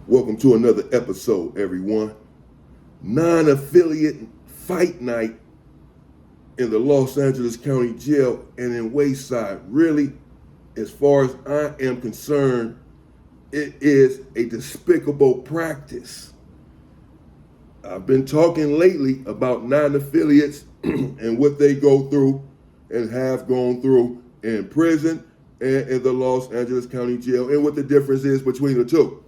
Welcome to another episode, everyone. Non-affiliate fight night in the Los Angeles County Jail and in Wayside. Really, as far as I am concerned, it is a despicable practice. I've been talking lately about non-affiliates and what they go through and have gone through in prison and in the Los Angeles County Jail and what the difference is between the two.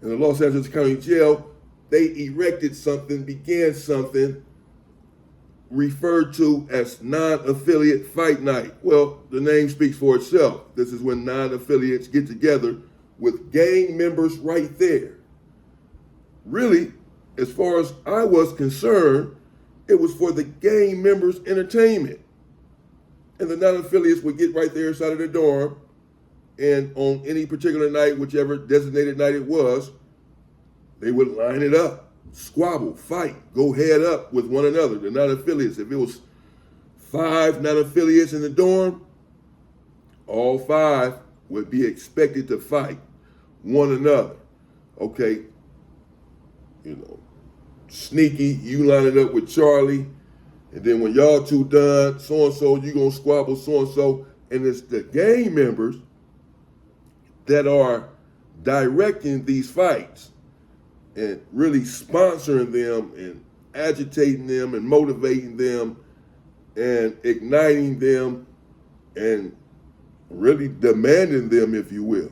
In the Los Angeles County Jail, they erected something, began something referred to as non-affiliate fight night. Well, the name speaks for itself. This is when non-affiliates get together with gang members right there. Really, as far as I was concerned, it was for the gang members' entertainment. And the non-affiliates would get right there inside of the dorm, and on any particular night, whichever designated night it was, they would line it up, squabble, fight, go head up with one another, the non-affiliates. If it was 5 non-affiliates in the dorm, all 5 would be expected to fight one another. Okay, Sneaky, you line it up with Charlie, and then when y'all two done, so-and-so, you gonna squabble so-and-so, and it's the gang members that are directing these fights and really sponsoring them and agitating them and motivating them and igniting them and really demanding them, if you will.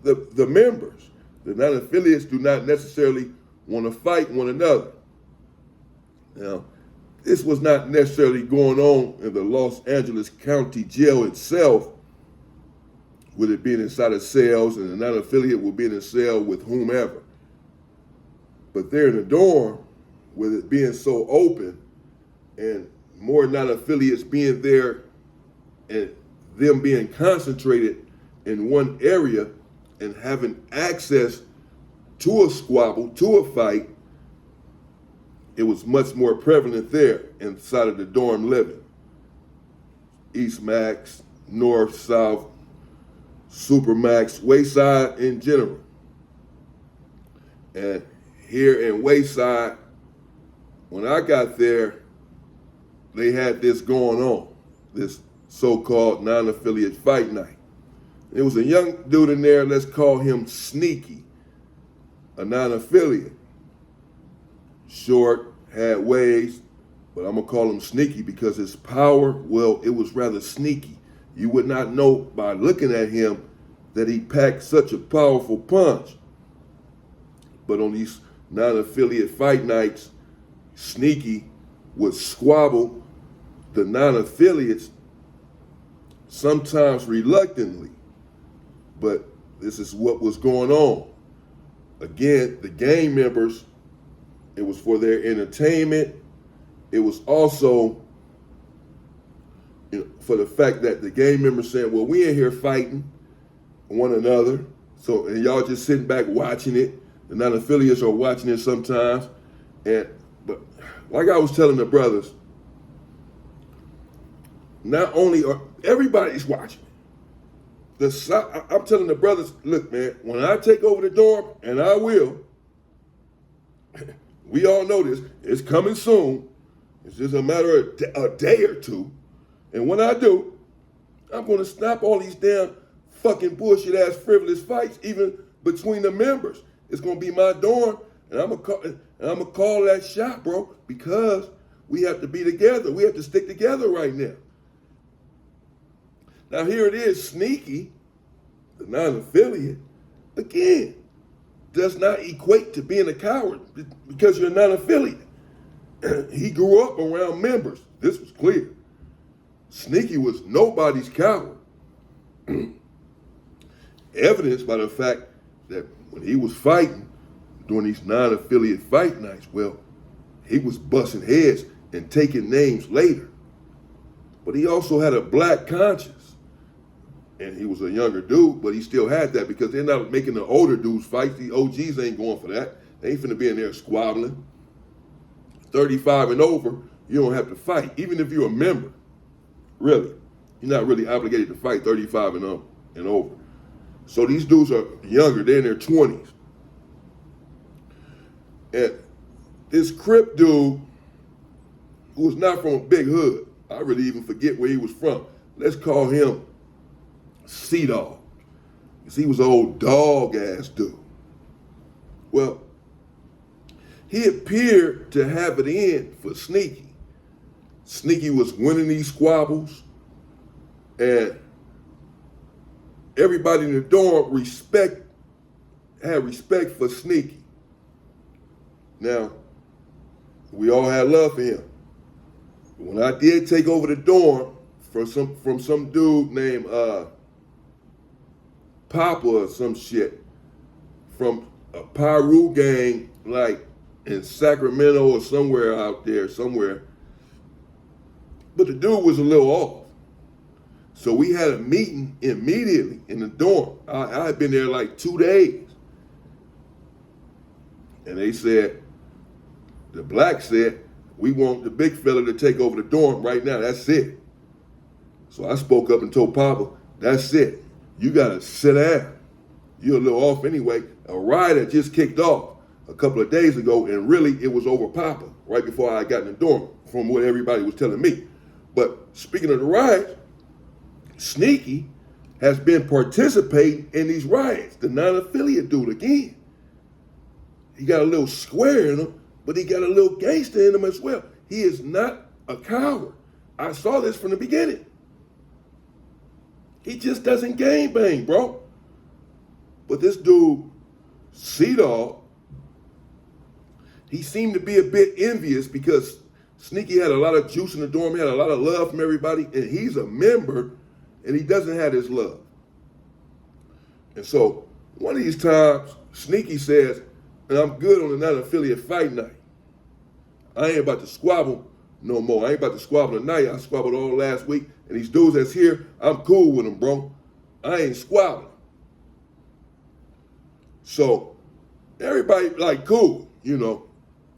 The members, the non-affiliates, do not necessarily want to fight one another. Now, this was not necessarily going on in the Los Angeles County Jail itself, with it being inside of cells, and the non-affiliate will be in a cell with whomever. But there in the dorm, with it being so open and more non-affiliates being there and them being concentrated in one area and having access to a squabble, to a fight, it was much more prevalent there inside of the dorm living. East Max, North, South, Supermax, Wayside in general. And here in Wayside, when I got there, they had this going on, this so-called non-affiliate fight night. There was a young dude in there, let's call him Sneaky, a non-affiliate. Short, had waves, but I'm gonna call him Sneaky because his power, well, it was rather sneaky. You would not know by looking at him that he packed such a powerful punch. But on these non-affiliate fight nights, Sneaky would squabble the non-affiliates, sometimes reluctantly. But this is what was going on. Again, the gang members, it was for their entertainment. It was also for the fact that the gang members saying, well, we ain't here fighting one another. So, and y'all just sitting back watching it. The non-affiliates are watching it sometimes. But like I was telling the brothers, not only are everybody's watching it. I'm telling the brothers, look, man, when I take over the dorm, and I will, we all know this, it's coming soon. It's just a matter of a day or two. And when I do, I'm going to stop all these damn fucking bullshit ass frivolous fights, even between the members. It's going to be my dorm, and I'm going to call that shot, bro, because we have to be together. We have to stick together right now. Now here it is, Sneaky, the non-affiliate, again, does not equate to being a coward because you're a non-affiliate. He grew up around members. This was clear. Sneaky was nobody's coward. Evidenced by the fact that when he was fighting during these non-affiliate fight nights, well, he was busting heads and taking names later. But he also had a black conscience. And he was a younger dude, but he still had that because they're not making the older dudes fight. The OGs ain't going for that. They ain't finna be in there squabbling. 35 and over, you don't have to fight, even if you're a member. Really. You're not really obligated to fight 35 and over. So these dudes are younger, they're in their 20s. And this crip dude, who was not from a big hood, I really even forget where he was from. Let's call him C-Dog, because he was an old dog-ass dude. Well, he appeared to have it in for Sneaky. Sneaky was winning these squabbles, and everybody in the dorm had respect for Sneaky. Now, we all had love for him. When I did take over the dorm from some dude named Papa or some shit, from a Pyru gang, like in Sacramento or somewhere out there, somewhere. But the dude was a little off. So we had a meeting immediately in the dorm. I had been there like 2 days. And they said, the black said, we want the big fella to take over the dorm right now. That's it. So I spoke up and told Papa, that's it. You gotta sit down. You're a little off anyway. A riot had just kicked off a couple of days ago, and really it was over Papa right before I got in the dorm, from what everybody was telling me. But speaking of the riot, Sneaky has been participating in these riots. The non-affiliate dude again. He got a little square in him, but he got a little gangster in him as well. He is not a coward. I saw this from the beginning. He just doesn't gangbang, bro. But this dude, C-Dog, he seemed to be a bit envious because Sneaky had a lot of juice in the dorm, he had a lot of love from everybody, and he's a member, and he doesn't have his love. And so one of these times, Sneaky says, and I'm good on the non-affiliate fight night. I ain't about to squabble no more. I ain't about to squabble tonight. I squabbled all last week. And these dudes that's here, I'm cool with them, bro. I ain't squabbling. So everybody like cool, you know.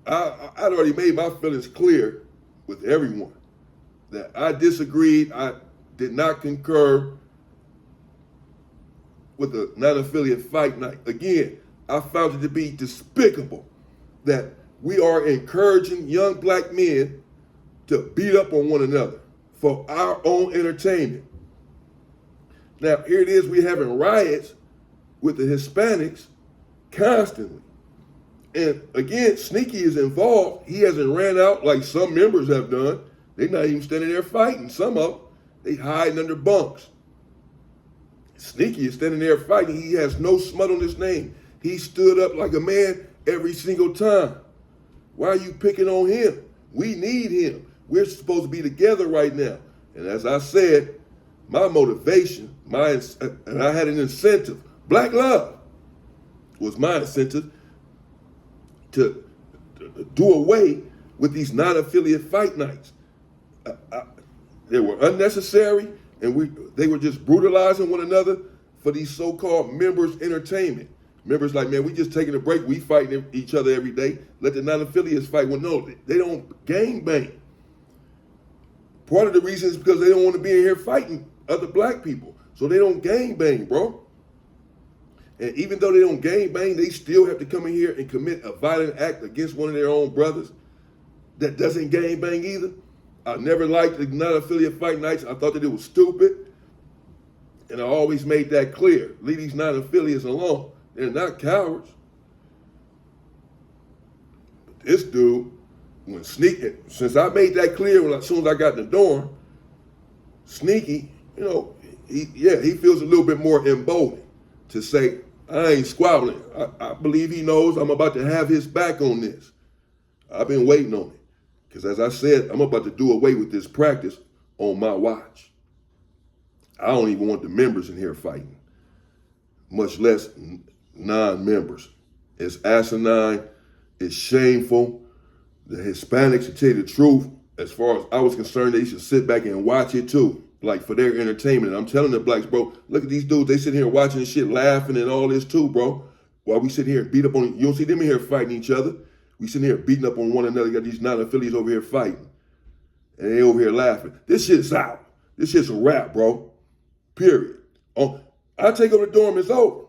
I'd already made my feelings clear with everyone that I disagreed. I did not concur with the non-affiliate fight night. Again, I found it to be despicable that we are encouraging young black men to beat up on one another for our own entertainment. Now, here it is, we're having riots with the Hispanics constantly. And again, Sneaky is involved. He hasn't ran out like some members have done. They're not even standing there fighting. Some of them, they hiding under bunks. Sneaky is standing there fighting. He has no smut on his name. He stood up like a man every single time. Why are you picking on him? We need him. We're supposed to be together right now. And as I said, my motivation, and I had an incentive. Black love was my incentive to do away with these non-affiliate fight nights. They were unnecessary, and they were just brutalizing one another for these so-called members' entertainment. Members like, man, we just taking a break. We fighting each other every day. Let the non-affiliates fight. Well, no, they don't gangbang. Part of the reason is because they don't want to be in here fighting other black people. So they don't gangbang, bro. And even though they don't gangbang, they still have to come in here and commit a violent act against one of their own brothers that doesn't gangbang either. I never liked the non-affiliate fight nights. I thought that it was stupid. And I always made that clear. Leave these non-affiliates alone. They're not cowards. But this dude, when Sneaky, since I made that clear as soon as I got in the dorm, Sneaky, you know, he feels a little bit more emboldened to say, I ain't squabbling. I believe he knows I'm about to have his back on this. I've been waiting on it. Because as I said, I'm about to do away with this practice on my watch. I don't even want the members in here fighting, much less non-members. It's asinine. It's shameful. The Hispanics, to tell you the truth, as far as I was concerned, they should sit back and watch it too, like for their entertainment. And I'm telling the blacks, bro, look at these dudes. They sit here watching this shit, laughing and all this too, bro. While we sit here and beat up on, you don't see them in here fighting each other. We sitting here beating up on one another. Got these non-affiliates over here fighting. And they over here laughing. This shit's out. This shit's a wrap, bro. Period. I take over the dorm, it's over.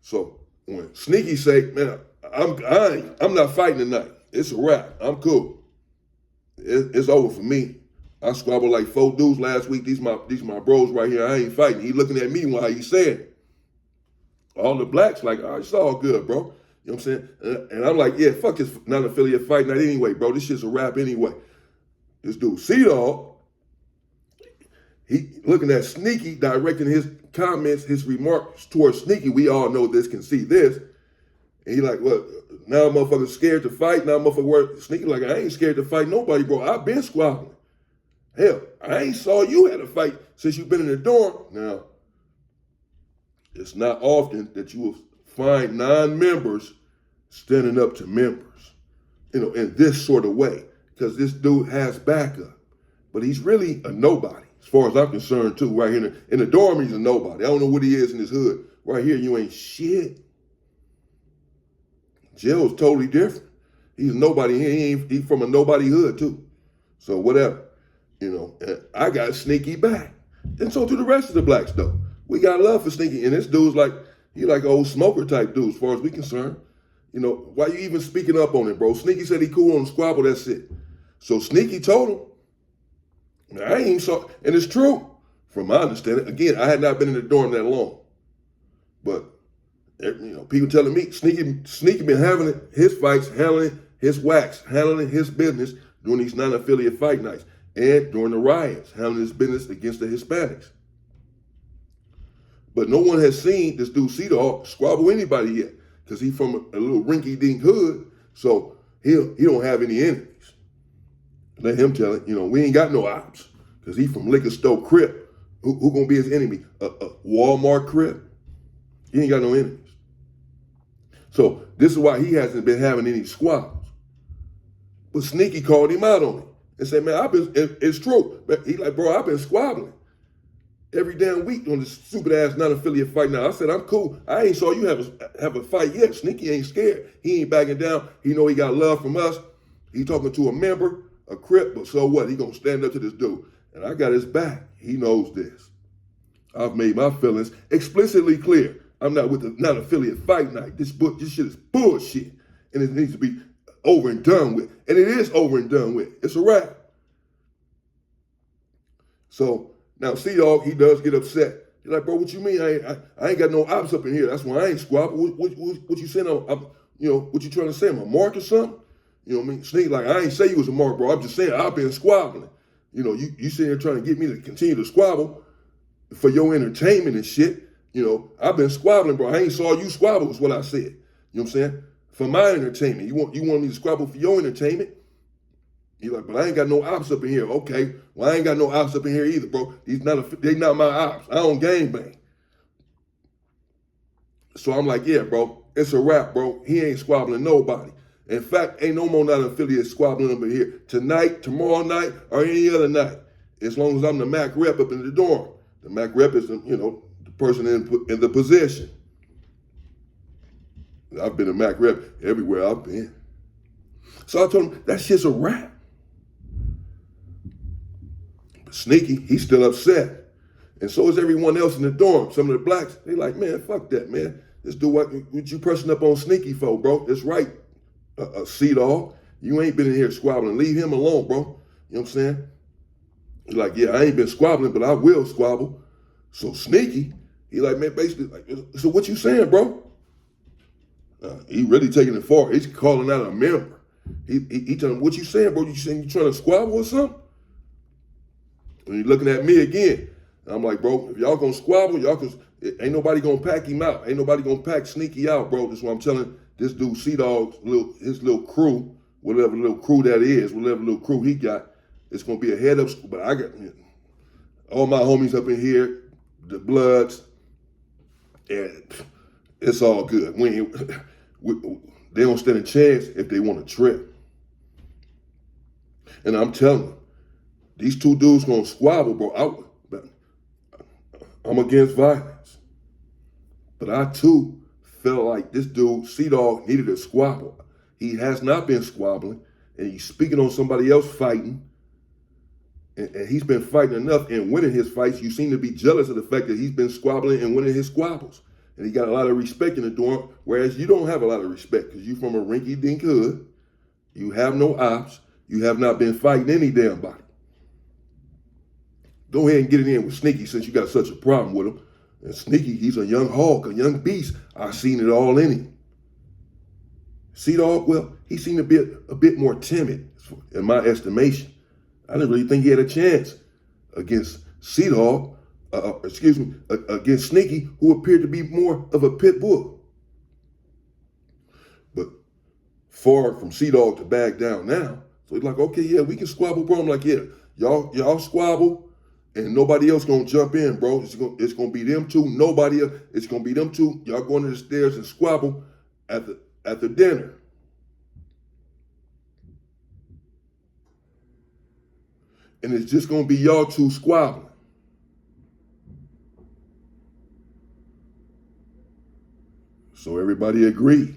So when Sneaky say, man, I'm not fighting tonight. It's a wrap. I'm cool. It's over for me. I squabbled like 4 dudes last week. These my bros right here. I ain't fighting. He looking at me while he saying it. All the blacks like, oh, it's all good, bro. You know what I'm saying? And I'm like, yeah, fuck this non-affiliate fight night anyway, bro. This shit's a wrap anyway. This dude, C-Dog, he looking at Sneaky, directing his comments, his remarks towards Sneaky. We all know this, can see this. And he like, well, now motherfuckers scared to fight. Now motherfucker work. Sneaky like, I ain't scared to fight nobody, bro. I've been squabbling. Hell, I ain't saw you had a fight since you've been in the dorm. Now, it's not often that you will find non-members standing up to members, in this sort of way, because this dude has backup. But he's really a nobody, as far as I'm concerned, too. Right here in the dorm, he's a nobody. I don't know what he is in his hood. Right here, you ain't shit. Jail's totally different. He's a nobody. He's from a nobody hood, too. So whatever. And I got Sneaky back. And so do the rest of the blacks, though. We got love for Sneaky. And this dude's he like an old smoker type dude, as far as we concerned. Why you even speaking up on it, bro? Sneaky said he cool on the squabble, that's it. So Sneaky told him, I ain't saw, and it's true, from my understanding. Again, I had not been in the dorm that long. But, people telling me, Sneaky been having his fights, handling his wax, handling his business during these non-affiliate fight nights. And during the riots, handling his business against the Hispanics. But no one has seen this dude C-Dog squabble anybody yet, because he's from a little rinky-dink hood, so he don't have any enemies. Let him tell it. We ain't got no ops, because he from liquor store crip. Who gonna be his enemy? A Walmart crip? He ain't got no enemies. So this is why he hasn't been having any squabbles. But Sneaky called him out on it. And say, man, it's true. But he like, bro, I've been squabbling every damn week on this stupid ass non-affiliate fight now. I said, I'm cool. I ain't saw you have a fight yet. Sneaky ain't scared. He ain't backing down. He know he got love from us. He talking to a member, a crip, but so what? He gonna stand up to this dude. And I got his back. He knows this. I've made my feelings explicitly clear. I'm not with the non-affiliate fight night. This shit is bullshit. And it needs to be over and done with. And it is over and done with. It's a wrap. So now C-Dog, he does get upset. He's like, bro, what you mean? I ain't got no ops up in here. That's why I ain't squabbling. What you saying? What you trying to say? I'm a mark or something? You know what I mean? Sneak like, I ain't say you was a mark, bro. I'm just saying I've been squabbling. You sitting here trying to get me to continue to squabble for your entertainment and shit. I've been squabbling, bro. I ain't saw you squabble is what I said. You know what I'm saying? For my entertainment. You want me to squabble for your entertainment? He's like, but I ain't got no ops up in here. Okay, well, I ain't got no ops up in here either, bro. They not my ops. I don't gangbang. So I'm like, yeah, bro, it's a wrap, bro. He ain't squabbling nobody. In fact, ain't no more non-affiliate squabbling over here. Tonight, tomorrow night, or any other night. As long as I'm the MAC rep up in the dorm. The MAC rep is, the person in the position. I've been a MAC rep everywhere I've been. So I told him, that shit's a wrap. But Sneaky, he's still upset. And so is everyone else in the dorm. Some of the blacks, they like, man, fuck that, man. This dude, what you pressing up on Sneaky for, bro? That's right, C-Dog. You ain't been in here squabbling. Leave him alone, bro. You know what I'm saying? He's like, yeah, I ain't been squabbling, but I will squabble. So Sneaky, he like, man, basically, like, so what you saying, bro? He really taking it far. He's calling out a member. He telling him, what you saying, bro? You saying you trying to squabble or something? And he looking at me again. And I'm like, bro, if y'all gonna squabble, ain't nobody gonna pack him out. Ain't nobody gonna pack Sneaky out, bro. That's what I'm telling this dude, C-Dog's his little crew, whatever little crew that is, whatever little crew he got, it's gonna be a head up. But I got all my homies up in here, the Bloods, and it's all good. They don't stand a chance if they want to trip. And I'm telling them, these two dudes gonna squabble, bro. I'm against violence. But I too felt like this dude, C-Dog, needed a squabble. He has not been squabbling, and he's speaking on somebody else fighting. And he's been fighting enough and winning his fights. You seem to be jealous of the fact that he's been squabbling and winning his squabbles. And he got a lot of respect in the dorm, whereas you don't have a lot of respect because you from a rinky-dink hood. You have no ops. You have not been fighting any damn body. Go ahead and get it in with Sneaky since you got such a problem with him. And Sneaky, he's a young hawk, a young beast. I've seen it all in him. Sea-Dog, well, he seemed to be a bit more timid in my estimation. I didn't really think he had a chance against Sea-Dog, against Sneaky, who appeared to be more of a pit bull. But far from Sea-Dog to back down now. So he's like, okay, yeah, we can squabble, bro. I'm like, yeah, y'all squabble, and nobody else gonna jump in, bro. It's gonna be them two. Nobody else. It's gonna be them two. Y'all going to the stairs and squabble at the dinner. And it's just gonna be y'all two squabbling. So everybody agreed.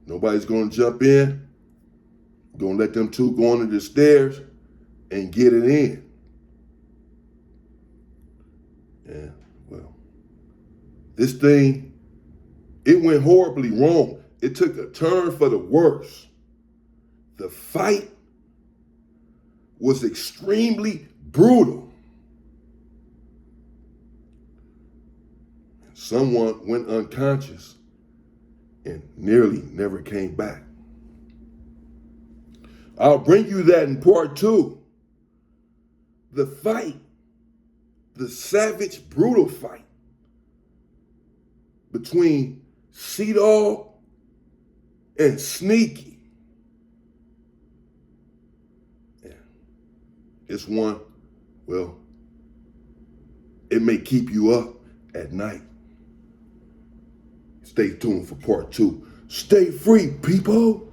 Nobody's gonna jump in. Gonna let them two go under the stairs and get it in. And well, this thing, it went horribly wrong. It took a turn for the worse. The fight was extremely brutal. Someone went unconscious and nearly never came back. I'll bring you that in part 2. The fight, the savage, brutal fight between Sea-Dog and Sneaky. It's one, well, it may keep you up at night. Stay tuned for part 2. Stay free, people.